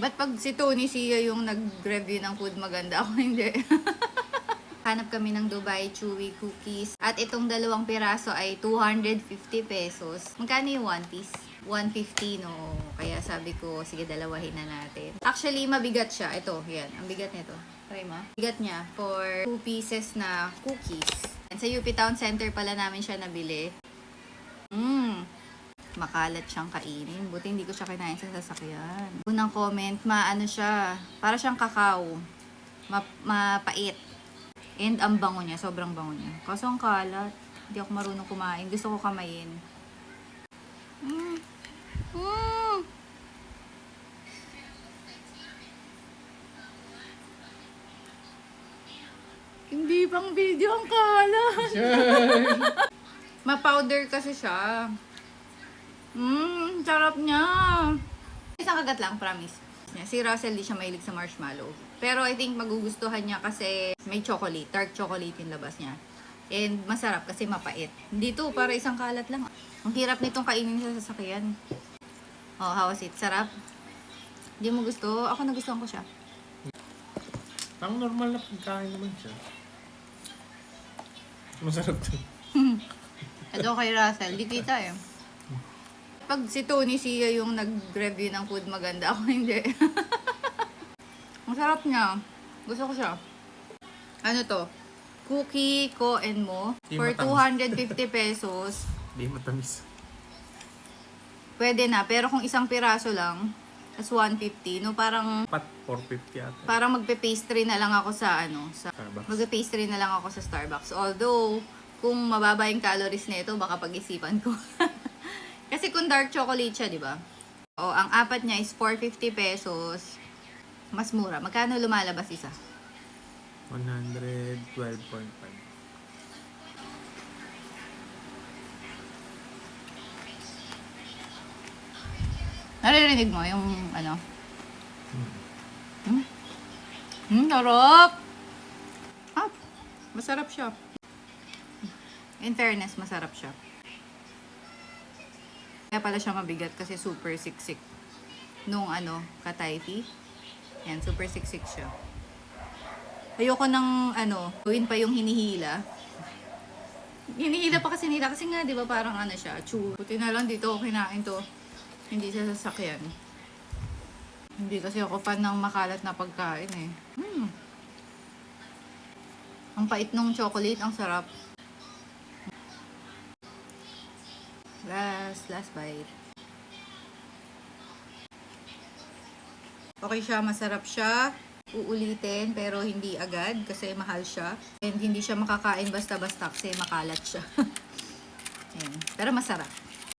Ba't pag si Tony Sia yung nag-review ng food maganda, ako hindi? Hanap kami ng Dubai Chewy Cookies. At itong dalawang piraso ay 250 pesos. Magkano yung one piece? 150, no? Kaya sabi ko, sige, dalawahin na natin. Actually, mabigat siya. Ito, yan. Ang bigat nito. Try mo. Bigat niya for 2 pieces na cookies. And sa UP Town Center pala namin siya nabili. Makalat siyang kainin. Buti hindi ko siya kinain sa sasakyan. Unang comment, maano siya. Para siyang kakao. Mapait. And ang bango niya, sobrang bango niya. Kaso ang kalat. Hindi ako marunong kumain. Gusto ko kamayin. Hindi pang video ang kalat. Ma-powder kasi siya. Sarap niya. Isang kagat lang, promise. Si Russell di siya mahilig sa marshmallow. Pero I think magugustuhan niya kasi may chocolate, dark chocolate yung labas niya. And masarap kasi mapait. Dito, para isang kalat lang. Ang hirap nitong kainin sa sasakyan. Oh, how was it? Sarap? Hindi mo gusto? Ako nagustuhan ko siya. Ang normal na pagkain naman siya. Masarap to. Ito kay Russell, di kita eh. Pag si Tony Sia yung nag-review ng food maganda, ako hindi. Ang sarap niya. Gusto ko siya. Ano to? Cookie Ko and Mo Di for matamis. 250 pesos. Hindi matamis. Pwede na, pero kung isang piraso lang, tas 150, no, parang 450 ata. parang magpe-pastry na lang ako sa Starbucks. magpe-pastry na lang ako sa Starbucks. Although, kung mababa yung calories nito, baka pag-isipan ko. Kasi kung dark chocolate siya, di ba? O, ang apat niya is 450 pesos. Mas mura. Magkano lumalabas isa? 112.5. Naririnig mo yung ano? Sarap! Ah, masarap siya. In fairness, masarap siya. Kaya pala siya mabigat kasi super siksik. Nung katayfi. Yan, super siksik siya. Ayoko ng gawin pa yung hinihila. Hinihila pa kasi nila. Kasi nga, di ba parang siya, chew. Buti na lang dito ako kinain to. Hindi sa sasakyan. Hindi kasi ako fan ng makalat na pagkain eh. Ang pait nung chocolate, ang sarap. Last bite. Okay siya, masarap siya. Uulitin, pero hindi agad kasi mahal siya. And hindi siya makakain basta-basta kasi makalat siya. Ayan. Pero masarap.